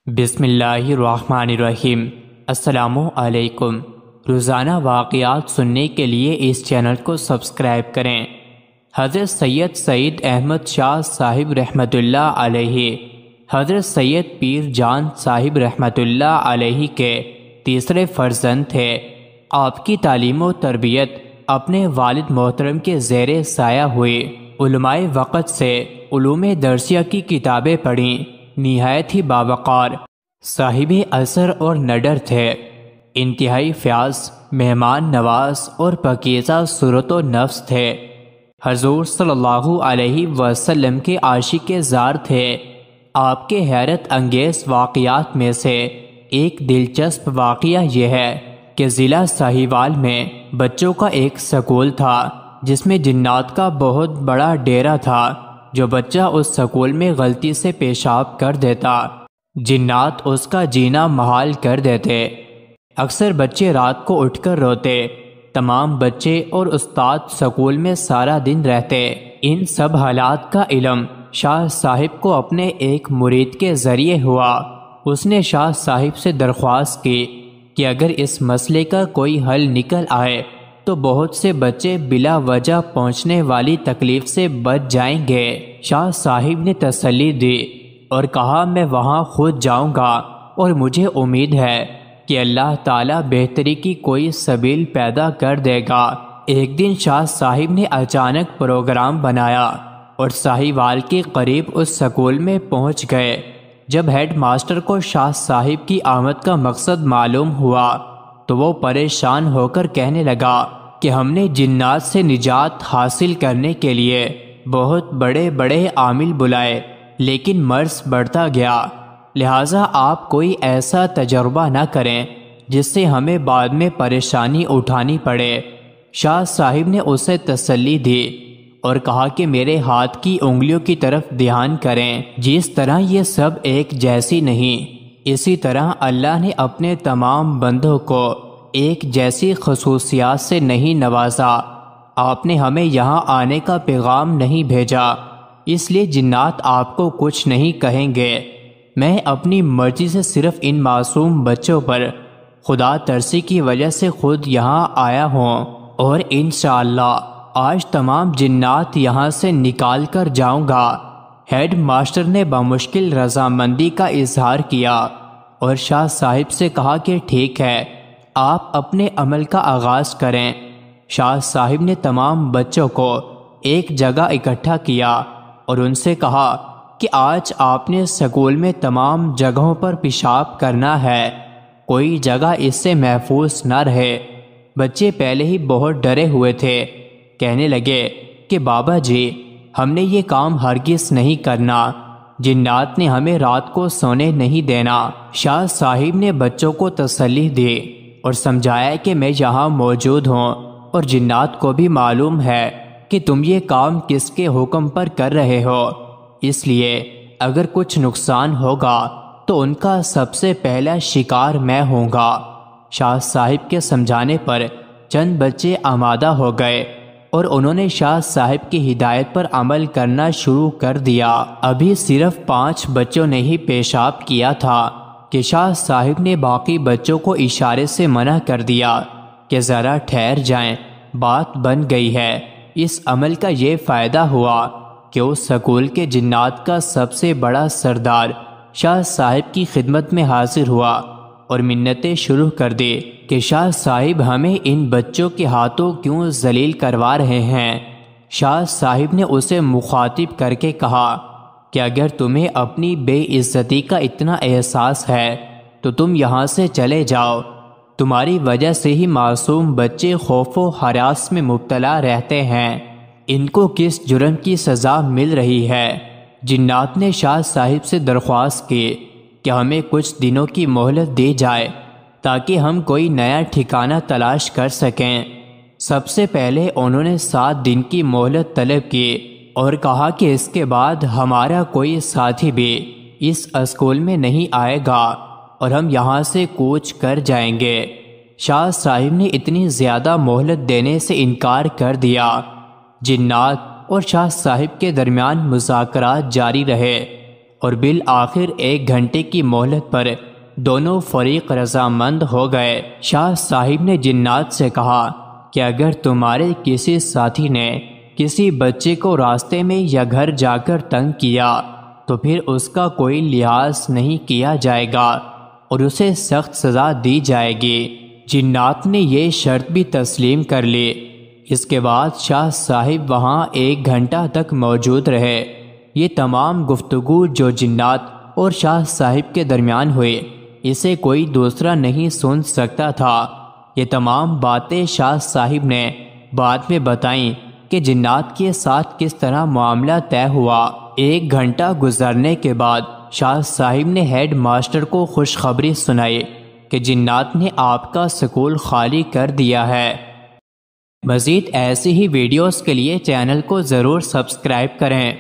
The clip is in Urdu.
بسم اللہ الرحمن الرحیم۔ السلام علیکم۔ روزانہ واقعات سننے کے لیے اس چینل کو سبسکرائب کریں۔ حضرت سید سعید احمد شاہ صاحب رحمۃ اللہ علیہ حضرت سید پیر جان صاحب رحمۃ اللہ علیہ کے تیسرے فرزند تھے۔ آپ کی تعلیم و تربیت اپنے والد محترم کے زیر سایہ ہوئی۔ علماء وقت سے علوم درسیہ کی کتابیں پڑھیں۔ نہایت ہی باوقار، صاحب اثر اور نڈر تھے۔ انتہائی فیاض، مہمان نواز اور پاکیزہ صورت و نفس تھے۔ حضور صلی اللہ علیہ وسلم کے عاشق زار تھے۔ آپ کے حیرت انگیز واقعات میں سے ایک دلچسپ واقعہ یہ ہے کہ ضلع ساہیوال میں بچوں کا ایک سکول تھا جس میں جنات کا بہت بڑا ڈیرا تھا۔ جو بچہ اس سکول میں غلطی سے پیشاب کر دیتا، جنات اس کا جینا محال کر دیتے۔ اکثر بچے رات کو اٹھ کر روتے۔ تمام بچے اور استاد سکول میں سارا دن رہتے۔ ان سب حالات کا علم شاہ صاحب کو اپنے ایک مرید کے ذریعے ہوا۔ اس نے شاہ صاحب سے درخواست کی کہ اگر اس مسئلے کا کوئی حل نکل آئے تو بہت سے بچے بلا وجہ پہنچنے والی تکلیف سے بچ جائیں گے۔ شاہ صاحب نے تسلی دی اور کہا میں وہاں خود جاؤں گا اور مجھے امید ہے کہ اللہ تعالیٰ بہتری کی کوئی سبیل پیدا کر دے گا۔ ایک دن شاہ صاحب نے اچانک پروگرام بنایا اور ساہیوال کے قریب اس سکول میں پہنچ گئے۔ جب ہیڈ ماسٹر کو شاہ صاحب کی آمد کا مقصد معلوم ہوا تو وہ پریشان ہو کر کہنے لگا کہ ہم نے جنات سے نجات حاصل کرنے کے لیے بہت بڑے بڑے عامل بلائے لیکن مرض بڑھتا گیا، لہٰذا آپ کوئی ایسا تجربہ نہ کریں جس سے ہمیں بعد میں پریشانی اٹھانی پڑے۔ شاہ صاحب نے اسے تسلی دی اور کہا کہ میرے ہاتھ کی انگلیوں کی طرف دھیان کریں۔ جس طرح یہ سب ایک جیسی نہیں، اسی طرح اللہ نے اپنے تمام بندوں کو ایک جیسی خصوصیات سے نہیں نوازا۔ آپ نے ہمیں یہاں آنے کا پیغام نہیں بھیجا، اس لیے جنات آپ کو کچھ نہیں کہیں گے۔ میں اپنی مرضی سے صرف ان معصوم بچوں پر خدا ترسی کی وجہ سے خود یہاں آیا ہوں اور انشاءاللہ آج تمام جنات یہاں سے نکال کر جاؤں گا۔ ہیڈ ماسٹر نے بمشکل رضامندی کا اظہار کیا اور شاہ صاحب سے کہا کہ ٹھیک ہے، آپ اپنے عمل کا آغاز کریں۔ شاہ صاحب نے تمام بچوں کو ایک جگہ اکٹھا کیا اور ان سے کہا کہ آج آپ نے سکول میں تمام جگہوں پر پیشاب کرنا ہے، کوئی جگہ اس سے محفوظ نہ رہے۔ بچے پہلے ہی بہت ڈرے ہوئے تھے، کہنے لگے کہ بابا جی ہم نے یہ کام ہرگز نہیں کرنا، جنات نے ہمیں رات کو سونے نہیں دینا۔ شاہ صاحب نے بچوں کو تسلی دی اور سمجھایا کہ میں یہاں موجود ہوں اور جنات کو بھی معلوم ہے کہ تم یہ کام کس کے حکم پر کر رہے ہو، اس لیے اگر کچھ نقصان ہوگا تو ان کا سب سے پہلا شکار میں ہوں گا۔ شاہ صاحب کے سمجھانے پر چند بچے آمادہ ہو گئے اور انہوں نے شاہ صاحب کی ہدایت پر عمل کرنا شروع کر دیا۔ ابھی صرف 5 بچوں نے ہی پیشاب کیا تھا کہ شاہ صاحب نے باقی بچوں کو اشارے سے منع کر دیا کہ ذرا ٹھہر جائیں، بات بن گئی ہے۔ اس عمل کا یہ فائدہ ہوا کہ اس سکول کے جنات کا سب سے بڑا سردار شاہ صاحب کی خدمت میں حاضر ہوا اور منتیں شروع کر دی کہ شاہ صاحب ہمیں ان بچوں کے ہاتھوں کیوں ذلیل کروا رہے ہیں۔ شاہ صاحب نے اسے مخاطب کر کے کہا کہ اگر تمہیں اپنی بے عزتی کا اتنا احساس ہے تو تم یہاں سے چلے جاؤ، تمہاری وجہ سے ہی معصوم بچے خوف و ہراس میں مبتلا رہتے ہیں، ان کو کس جرم کی سزا مل رہی ہے۔ جنات نے شاہ صاحب سے درخواست کی کہ ہمیں کچھ دنوں کی مہلت دی جائے تاکہ ہم کوئی نیا ٹھکانہ تلاش کر سکیں۔ سب سے پہلے انہوں نے 7 دن کی مہلت طلب کی اور کہا کہ اس کے بعد ہمارا کوئی ساتھی بھی اس اسکول میں نہیں آئے گا اور ہم یہاں سے کوچ کر جائیں گے۔ شاہ صاحب نے اتنی زیادہ مہلت دینے سے انکار کر دیا۔ جنات اور شاہ صاحب کے درمیان مذاکرات جاری رہے اور بالآخر 1 گھنٹے کی مہلت پر دونوں فریق رضامند ہو گئے۔ شاہ صاحب نے جنات سے کہا کہ اگر تمہارے کسی ساتھی نے کسی بچے کو راستے میں یا گھر جا کر تنگ کیا تو پھر اس کا کوئی لحاظ نہیں کیا جائے گا اور اسے سخت سزا دی جائے گی۔ جنات نے یہ شرط بھی تسلیم کر لی۔ اس کے بعد شاہ صاحب وہاں 1 گھنٹہ تک موجود رہے۔ یہ تمام گفتگو جو جنات اور شاہ صاحب کے درمیان ہوئی اسے کوئی دوسرا نہیں سن سکتا تھا۔ یہ تمام باتیں شاہ صاحب نے بعد میں بتائیں کہ جنات کے ساتھ کس طرح معاملہ طے ہوا۔ 1 گھنٹہ گزرنے کے بعد شاہ صاحب نے ہیڈ ماسٹر کو خوشخبری سنائی کہ جنات نے آپ کا سکول خالی کر دیا ہے۔ مزید ایسی ہی ویڈیوز کے لیے چینل کو ضرور سبسکرائب کریں۔